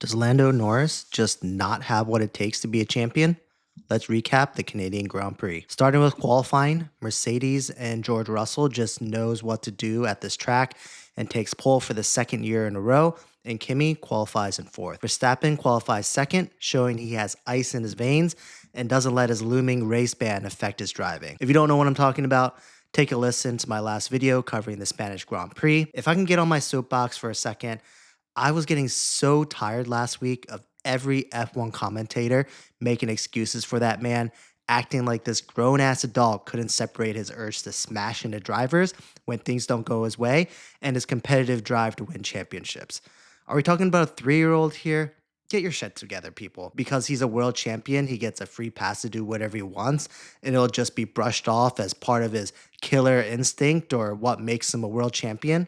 Does Lando Norris just not have what it takes to be a champion? Let's recap the Canadian Grand Prix. Starting with qualifying, Mercedes and George Russell just knows what to do at this track and takes pole for the second year in a row, and Kimi qualifies in fourth. Verstappen qualifies second, showing he has ice in his veins and doesn't let his looming race ban affect his driving. If you don't know what I'm talking about, take a listen to my last video covering the Spanish Grand Prix. If I can get on my soapbox for a second, I was getting so tired last week of every F1 commentator making excuses for that man, acting like this grown ass adult couldn't separate his urge to smash into drivers when things don't go his way and his competitive drive to win championships. Are we talking about a 3-year-old here? Get your shit together, people. Because he's a world champion, he gets a free pass to do whatever he wants, and it'll just be brushed off as part of his killer instinct or what makes him a world champion.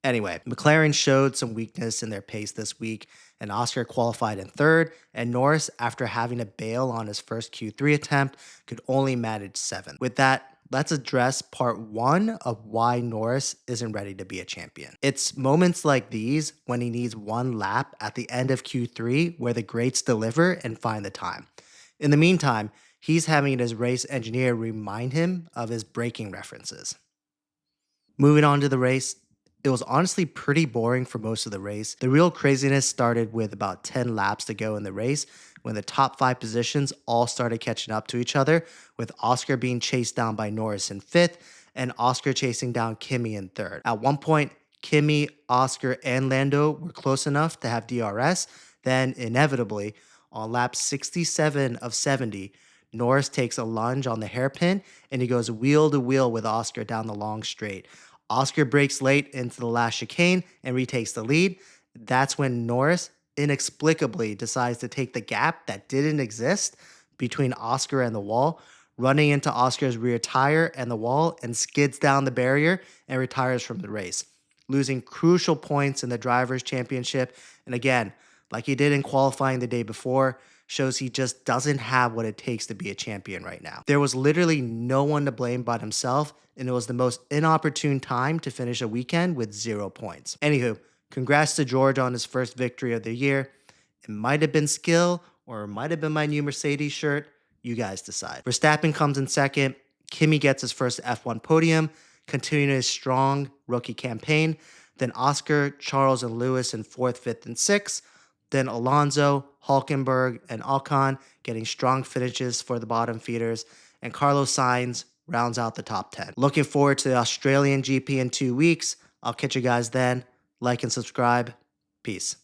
Anyway, McLaren showed some weakness in their pace this week, and Oscar qualified in third, and Norris, after having to bail on his first Q3 attempt, could only manage seventh. With that, let's address part one of why Norris isn't ready to be a champion. It's moments like these when he needs one lap at the end of Q3 where the greats deliver and find the time. In the meantime, he's having his race engineer remind him of his braking references. Moving on to the race, it was honestly pretty boring for most of the race. The real craziness started with about 10 laps to go in the race when the top 5 positions all started catching up to each other, with Oscar being chased down by Norris in 5th and Oscar chasing down Kimi in 3rd. At one point, Kimi, Oscar, and Lando were close enough to have DRS. Then, inevitably, on lap 67 of 70, Norris takes a lunge on the hairpin and he goes wheel to wheel with Oscar down the long straight. Oscar breaks late into the last chicane and retakes the lead. That's when Norris inexplicably decides to take the gap that didn't exist between Oscar and the wall, running into Oscar's rear tire and the wall, and skids down the barrier and retires from the race, losing crucial points in the Drivers' Championship. And again, like he did in qualifying the day before, shows he just doesn't have what it takes to be a champion right now. There was literally no one to blame but himself, and it was the most inopportune time to finish a weekend with 0 points. Anywho, congrats to George on his first victory of the year. It might have been skill, or it might have been my new Mercedes shirt. You guys decide. Verstappen comes in second. Kimi gets his first F1 podium, continuing his strong rookie campaign. Then Oscar, Charles, and Lewis in 4th, 5th, and 6th. Then Alonso, Hulkenberg, and Ocon getting strong finishes for the bottom feeders, and Carlos Sainz rounds out the top 10. Looking forward to the Australian GP in 2 weeks. I'll catch you guys then. Like and subscribe. Peace.